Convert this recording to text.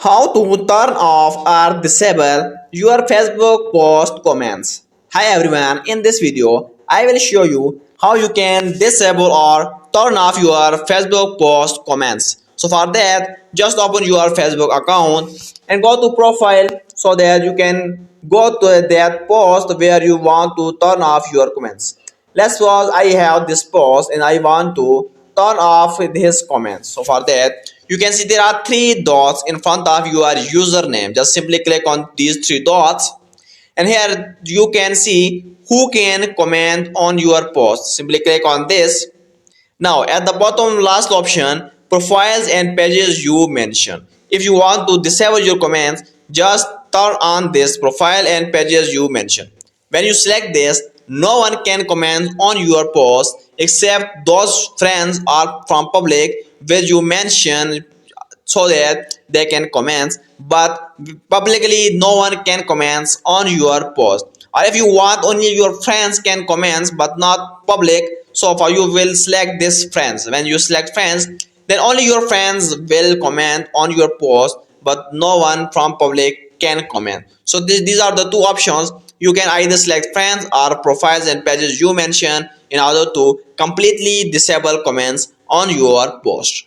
How to turn off or disable your Facebook post comments. Hi everyone, in this video I will show you how you can disable or turn off your Facebook post comments. So for that, just open your Facebook account and go to profile so that you can go to that post where you want to turn off your comments. Let's suppose I have this post and I want to turn off his comments. So for that, you can see there are three dots in front of your username. Just simply click on these three dots, and here you can see who can comment on your post. Simply click on this. Now at the bottom last option, profiles and pages you mention. If you want to disable your comments, just turn on this profile and pages you mention. When you select this, no one can comment on your post except those friends are from public which you mention so that they can comment, but publicly no one can comment on your post. Or if you want only your friends can comment but not public, so for you will select this friends. When you select friends, then only your friends will comment on your post but no one from public can comment. So these are the two options. You can either select friends or profiles and pages you mention in order to completely disable comments on your post.